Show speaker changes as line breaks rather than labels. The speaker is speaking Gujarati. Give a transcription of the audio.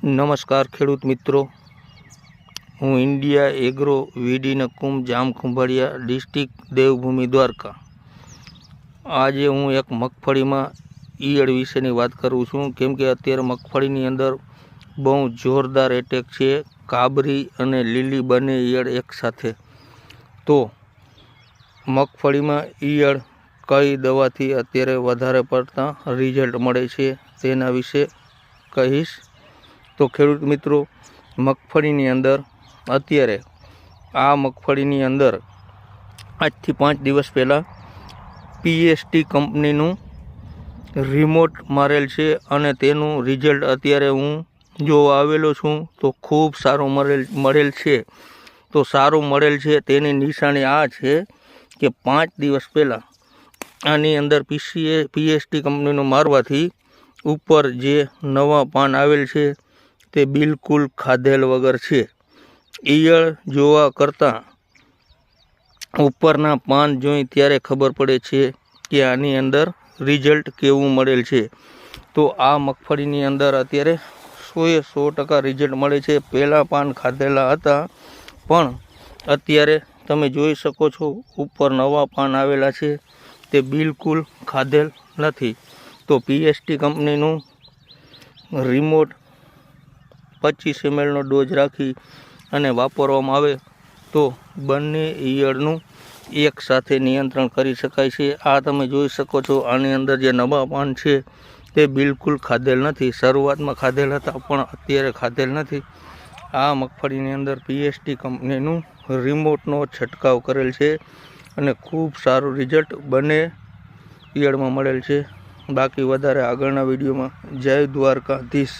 નમસ્કાર ખેડૂત મિત્રો, હું ઇન્ડિયા એગ્રો વીડી નકુમ જામ ખંભાળિયા ડિસ્ટ્રિક્ટ દેવભૂમિ દ્વારકા। આજે હું એક મગફળીમાં ઈયળ વિશેની વાત કરું છું, કેમ કે અત્યારે મગફળીની અંદર બહુ જોરદાર એટેક છે, કાબરી અને લીલી બંને ઈયળ એકસાથે। તો મગફળીમાં ઈયળ કઈ દવાથી અત્યારે વધારે પડતા રિઝલ્ટ મળે છે તેના વિશે કહીશ। તો ખેડૂત મિત્રો, મગફળીની અંદર અત્યારે આ મગફળીની અંદર આજથી 5 દિવસ પહેલાં પીએસટી કંપનીનું રિમોટ મારેલ છે અને તેનું રિઝલ્ટ અત્યારે હું જોવા આવેલો છું તો ખૂબ સારું મળેલ છે। તો સારું મળેલ છે તેની નિશાની આ છે કે 5 દિવસ પહેલાં આની અંદર પીએસટી કંપનીનું મારવાથી ઉપર જે નવા પાન આવેલ છે તે બિલકુલ ખાધેલ વગર છે। ઈયળ જોવા કરતાં ઉપરના પાન જોઈ ત્યારે ખબર પડે છે કે આની અંદર રિઝલ્ટ કેવું મળેલ છે। તો આ મગફળીની અંદર અત્યારે 100% રિઝલ્ટ મળે છે। પહેલાં પાન ખાધેલા હતા પણ અત્યારે તમે જોઈ શકો છો ઉપર નવા પાન આવેલા છે તે બિલકુલ ખાધેલ નથી। તો પીએસટી કંપનીનું રિમોટ 25 ml ડોઝ રાખી અને વાપરવામાં આવે તો બંને ઈયળનું એક સાથે નિયંત્રણ કરી શકાય છે। આ તમે જોઈ શકો છો, આની અંદર જે નવા પાન છે તે બિલકુલ ખાધેલ નથી। શરૂઆતમાં ખાધેલ હતા પણ અત્યારે ખાધેલ નથી। આ મગફળીની અંદર પીએસટી કંપનીનું રિમોટનો છંટકાવ કરેલ છે અને ખૂબ સારું રિઝલ્ટ બંને ઈયળમાં મળેલ છે। બાકી વધારે આગળના વિડીયોમાં જય દ્વારકાધીશ।